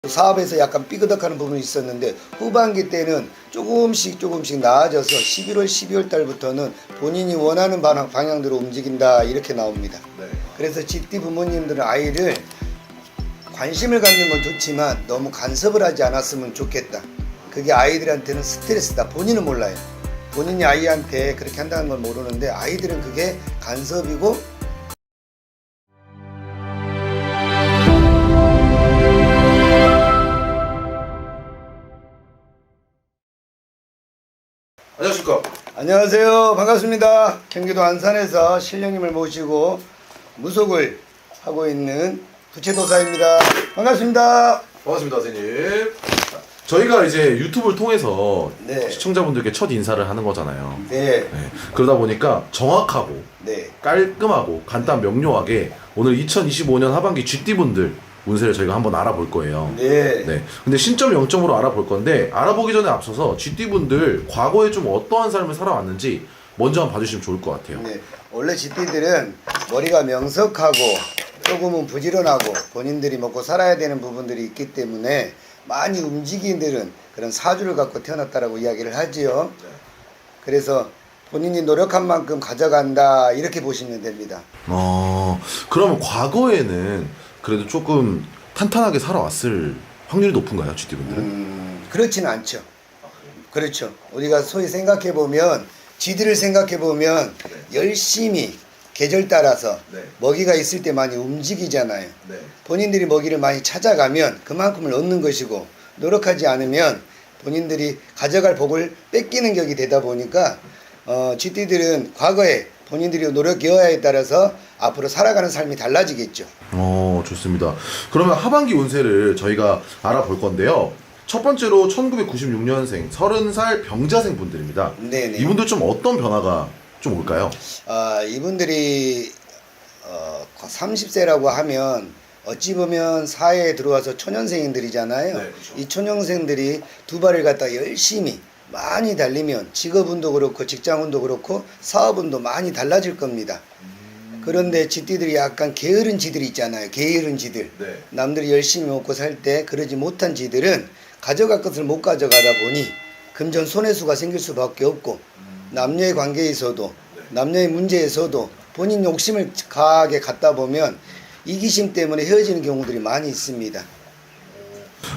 사업에서 약간 삐그덕하는 부분이 있었는데 후반기 때는 조금씩 나아져서 11월, 12월 달부터는 본인이 원하는 방향대로 움직인다 이렇게 나옵니다. 네. 그래서 GT 부모님들은 아이를 관심을 갖는 건 좋지만 너무 간섭을 하지 않았으면 좋겠다. 그게 아이들한테는 스트레스다. 본인은 몰라요. 본인이 아이한테 그렇게 한다는 걸 모르는데 아이들은 그게 간섭이고 안녕하십니까. 안녕하세요. 반갑습니다. 경기도 안산에서 신령님을 모시고 무속을 하고 있는 부채도사입니다. 반갑습니다. 반갑습니다, 선생님. 저희가 이제 유튜브를 통해서 네. 시청자분들께 첫 인사를 하는 거잖아요. 네. 네. 그러다 보니까 정확하고 네. 깔끔하고 간단 명료하게 오늘 2025년 하반기 GT분들 운세를 저희가 한번 알아볼 거예요. 네. 네. 근데 신점 0점으로 알아볼 건데 알아보기 전에 앞서서 GT분들 과거에 좀 어떠한 삶을 살아왔는지 먼저 한번 봐주시면 좋을 것 같아요. 네. 원래 GT들은 머리가 명석하고 조금은 부지런하고 본인들이 먹고 살아야 되는 부분들이 있기 때문에 많이 움직이는 그런 사주를 갖고 태어났다라고 이야기를 하지요. 그래서 본인이 노력한 만큼 가져간다 이렇게 보시면 됩니다. 그러면 과거에는 그래도 조금 탄탄하게 살아왔을 확률이 높은가요, GT분들은? 그렇지는 않죠. 그렇죠. 우리가 소위 생각해 보면 지들을 생각해 보면 열심히 계절 따라서 네. 먹이가 있을 때 많이 움직이잖아요. 네. 본인들이 먹이를 많이 찾아가면 그만큼을 얻는 것이고 노력하지 않으면 본인들이 가져갈 복을 뺏기는 격이 되다 보니까 GT들은 과거에 본인들이 노력 여하에 따라서 앞으로 살아가는 삶이 달라지겠죠. 좋습니다. 그러면 하반기 운세를 저희가 알아볼 건데요. 첫 번째로 1996년생 30살 병자생 분들입니다. 네네. 이분들 좀 어떤 변화가 좀 올까요? 이분들이 30세라고 하면 어찌 보면 사회에 들어와서 초년생들이잖아요. 네, 그렇죠. 이 초년생들이 두 발을 갖다 열심히 많이 달리면 직업운도 그렇고 직장운도 그렇고 사업운도 많이 달라질 겁니다. 그런데 지띠들이 약간 게으른 지들이 있잖아요. 게으른 지들. 네. 남들이 열심히 먹고 살 때 그러지 못한 지들은 가져갈 것을 못 가져가다 보니 금전 손해수가 생길 수밖에 없고 남녀의 관계에서도 남녀의 문제에서도 본인 욕심을 강하게 갖다 보면 이기심 때문에 헤어지는 경우들이 많이 있습니다.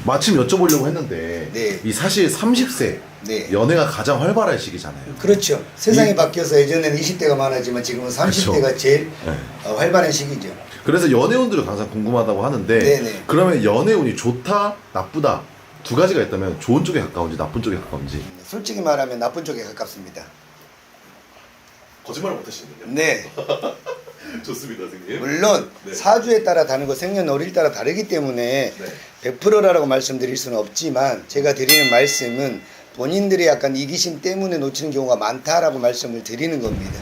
마침 여쭤보려고 했는데 네. 이 사실 30세 네. 연애가 가장 활발할 시기잖아요. 그렇죠. 세상이 바뀌어서 예전에는 20대가 많았지만 지금은 30대가 그렇죠. 제일 네. 활발한 시기죠. 그래서 연애운들이 가장 궁금하다고 하는데 네네. 그러면 연애운이 좋다, 나쁘다 두 가지가 있다면 좋은 쪽에 가까운지 나쁜 쪽에 가까운지. 솔직히 말하면 나쁜 쪽에 가깝습니다. 거짓말을 못하시는군요. 네. 좋습니다, 선생님. 물론 네. 사주에 따라 다르고 생년월일에 따라 다르기 때문에 네. 100%라고 말씀드릴 수는 없지만 제가 드리는 말씀은 본인들이 약간 이기심 때문에 놓치는 경우가 많다라고 말씀을 드리는 겁니다.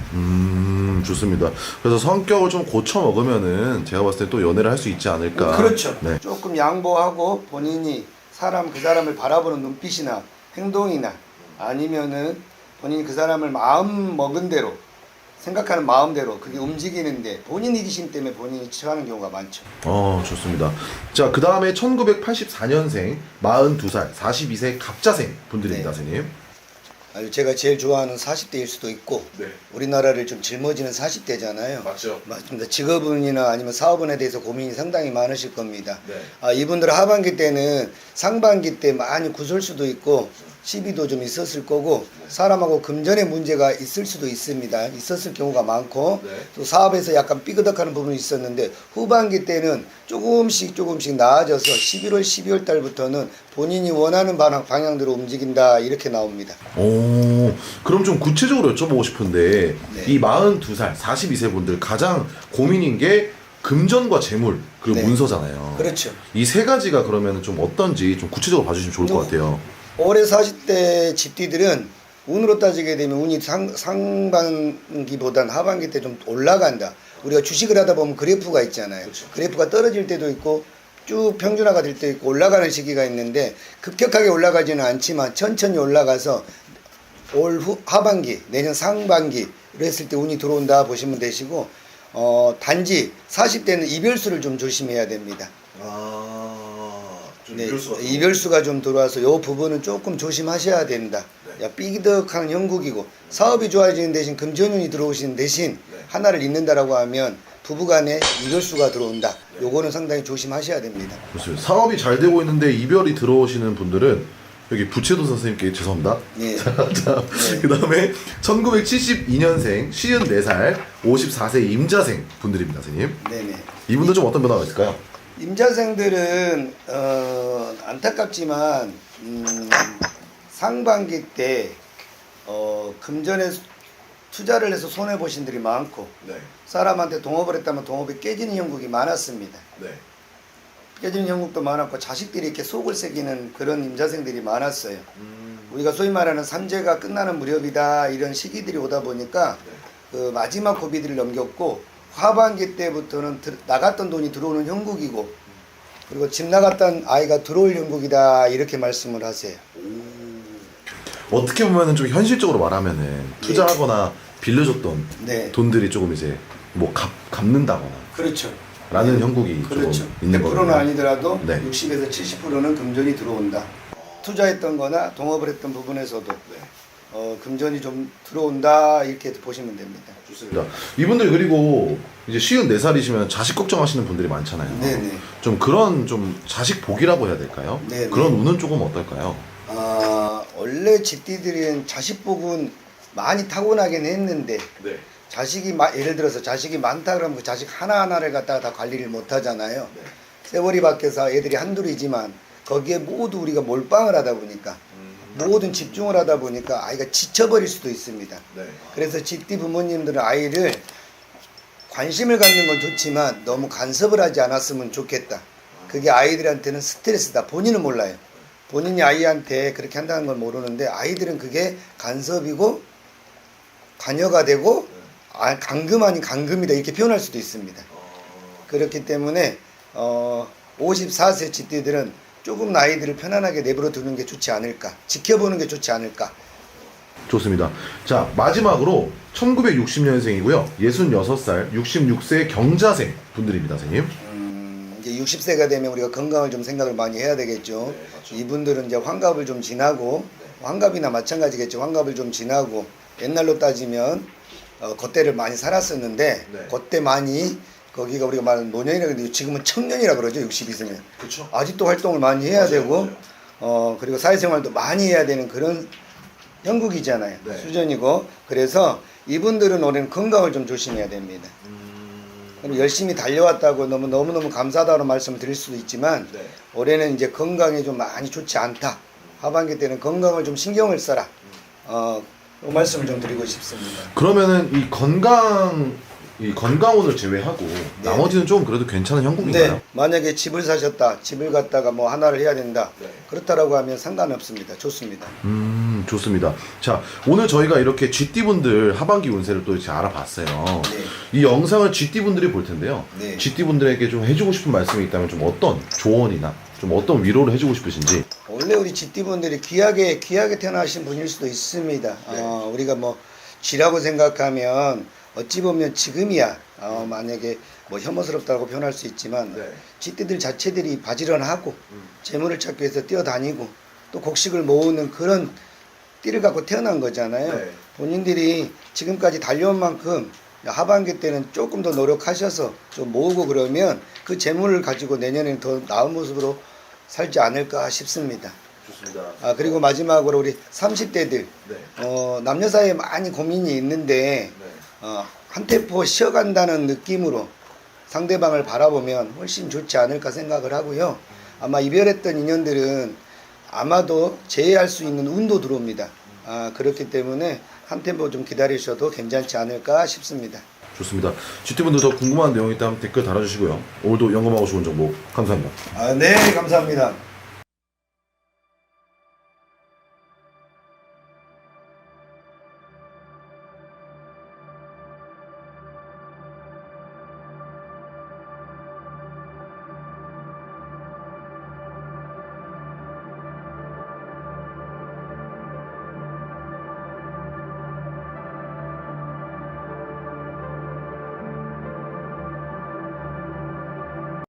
좋습니다. 그래서 성격을 좀 고쳐 먹으면은 제가 봤을 때 또 연애를 할 수 있지 않을까. 그렇죠. 네. 조금 양보하고 본인이 그 사람을 바라보는 눈빛이나 행동이나 아니면은 본인이 그 사람을 마음 먹은 대로 생각하는 마음대로 그게 움직이는데 본인 이기심 때문에 본인이 처하는 경우가 많죠. 좋습니다. 자, 그 다음에 1984년생 42살 42세 갑자생 분들입니다, 네. 선생님. 제가 제일 좋아하는 40대일 수도 있고 네. 우리나라를 좀 짊어지는 40대잖아요. 맞죠. 맞습니다. 직업운이나 아니면 사업운에 대해서 고민이 상당히 많으실 겁니다. 네. 이분들 하반기 때는 상반기 때 많이 구설 수도 있고 시비도 좀 있었을 거고 사람하고 금전의 문제가 있을 수도 있습니다. 있었을 경우가 많고 네. 또 사업에서 약간 삐그덕하는 부분이 있었는데 후반기 때는 조금씩 나아져서 11월, 12월 달부터는 본인이 원하는 방향대로 움직인다 이렇게 나옵니다. 그럼 좀 구체적으로 여쭤보고 싶은데 네. 이 42살 42세 분들 가장 고민인 게 금전과 재물 그리고 네. 문서잖아요. 그렇죠. 이 세 가지가 그러면 좀 어떤지 좀 구체적으로 봐주시면 좋을 것 같아요. 올해 40대 집디들은 운으로 따지게 되면 운이 상반기보단 하반기 때 좀 올라간다. 우리가 주식을 하다 보면 그래프가 있잖아요. 그렇죠. 그래프가 떨어질 때도 있고 쭉 평준화가 될 때 있고 올라가는 시기가 있는데 급격하게 올라가지는 않지만 천천히 올라가서 올 하반기 내년 상반기로 했을 때 운이 들어온다 보시면 되시고 단지 40대는 이별수를 좀 조심해야 됩니다. 네, 이별수가 좀 들어와서 이 부분은 조금 조심하셔야 됩니다. 네. 야, 삐득한 형국이고 사업이 좋아지는 대신 금전운이 들어오시는 대신 네. 하나를 잃는다라고 하면 부부간에 이별수가 들어온다. 네. 요거는 상당히 조심하셔야 됩니다. 그렇습니다. 사업이 잘 되고 있는데 이별이 들어오시는 분들은 여기 부채도 선생님께 죄송합니다. 예. 자, 그다음에 1972년생 54살 54세 임자생 분들입니다, 선생님. 네네. 이분들 좀 어떤 변화가 있을까요? 임자생들은 안타깝지만 상반기 때 금전에 투자를 해서 손해 보신 분들이 많고 네. 사람한테 동업을 했다면 동업이 깨지는 형국이 많았습니다. 네. 깨지는 형국도 많았고 자식들이 이렇게 속을 새기는 그런 임자생들이 많았어요. 우리가 소위 말하는 삼재가 끝나는 무렵이다 이런 시기들이 오다 보니까 네. 그 마지막 고비들을 넘겼고 하반기 때부터는 나갔던 돈이 들어오는 형국이고 그리고 집 나갔던 아이가 들어올 형국이다 이렇게 말씀을 하세요. 어떻게 보면은 좀 현실적으로 말하면은 투자하거나 빌려줬던 네. 돈들이 조금 이제 뭐 갚는다거나 그렇죠. 라는 형국이 그렇죠. 조금 있는 100%는 거예요. 아니더라도 네. 60에서 70%는 금전이 들어온다. 투자했던 거나 동업을 했던 부분에서도 금전이 좀 들어온다 이렇게 보시면 됩니다. 좋습니다. 이분들 그리고 이제 54살이시면 자식 걱정하시는 분들이 많잖아요. 네네. 좀 그런 좀 자식 복이라고 해야 될까요? 네네. 그런 운은 조금 어떨까요? 원래 집디들은 자식 복은 많이 타고나긴 했는데 네. 자식이 예를 들어서 자식이 많다 그러면 그 자식 하나하나를 갖다가 다 관리를 못 하잖아요. 네. 세월이 밖에서 애들이 한둘이지만 거기에 모두 우리가 몰빵을 하다 보니까 모든 집중을 하다 보니까 아이가 지쳐버릴 수도 있습니다. 네. 그래서 집디 부모님들은 아이를 관심을 갖는 건 좋지만 너무 간섭을 하지 않았으면 좋겠다. 그게 아이들한테는 스트레스다. 본인은 몰라요. 본인이 아이한테 그렇게 한다는 걸 모르는데 아이들은 그게 간섭이고 관여가 되고 감금 아닌 감금이다 이렇게 표현할 수도 있습니다. 그렇기 때문에 54세 집디들은 조금 아이들을 편안하게 내버려 두는 게 좋지 않을까, 지켜보는 게 좋지 않을까. 좋습니다. 자, 마지막으로 1960년생이고요. 66살, 66세 경자생 분들입니다, 선생님. 이제 60세가 되면 우리가 건강을 좀 생각을 많이 해야 되겠죠. 네, 맞죠. 이분들은 이제 환갑을 좀 지나고, 환갑이나 마찬가지겠죠. 환갑을 좀 지나고, 옛날로 따지면 그때를 많이 살았었는데, 네. 그때 많이 거기가 우리가 말하는 노년이라 그러는데 지금은 청년이라 그러죠. 60이면. 그렇죠. 아직도 활동을 많이 해야 맞아요, 되고, 맞아요. 그리고 사회생활도 많이 해야 되는 그런 형국이잖아요. 네. 수준이고. 그래서 이분들은 올해는 건강을 좀 조심해야 됩니다. 그럼 열심히 달려왔다고 너무너무 감사하다고 말씀을 드릴 수도 있지만 네. 올해는 이제 건강이 좀 많이 좋지 않다. 하반기 때는 건강을 좀 신경을 써라. 그 말씀을 좀 드리고 싶습니다. 그러면은 이 건강운을 제외하고 나머지는 좀 그래도 괜찮은 형국인가요? 네, 만약에 집을 사셨다, 집을 갖다가 뭐 하나를 해야 된다, 네. 그렇다라고 하면 상관없습니다. 좋습니다. 좋습니다. 자, 오늘 저희가 이렇게 GT분들 하반기 운세를 또 이제 알아봤어요. 네. 이 영상을 GT분들이 볼 텐데요. 네. GT분들에게 좀 해주고 싶은 말씀이 있다면 좀 어떤 조언이나 좀 어떤 위로를 해주고 싶으신지. 원래 우리 집디분들이 귀하게 태어나신 분일 수도 있습니다. 우리가 뭐 쥐라고 생각하면 어찌 보면 지금이야 만약에 뭐 혐오스럽다고 표현할 수 있지만 네. 집디들 자체들이 바지런하고 재물을 찾기 위해서 뛰어다니고 또 곡식을 모으는 그런 띠를 갖고 태어난 거잖아요. 네. 본인들이 지금까지 달려온 만큼 하반기 때는 조금 더 노력하셔서 좀 모으고 그러면 그 재물을 가지고 내년에는 더 나은 모습으로 살지 않을까 싶습니다. 좋습니다. 그리고 마지막으로 우리 30대들 네. 남녀 사이에 많이 고민이 있는데 한 템포 쉬어간다는 느낌으로 상대방을 바라보면 훨씬 좋지 않을까 생각을 하고요. 아마 이별했던 인연들은 아마도 재회할 수 있는 운도 들어옵니다. 그렇기 때문에 한 템포 좀 기다리셔도 괜찮지 않을까 싶습니다. 좋습니다. GT분들 더 궁금한 내용이 있다면 댓글 달아주시고요. 오늘도 영감하고 좋은 정보 감사합니다. 네, 감사합니다.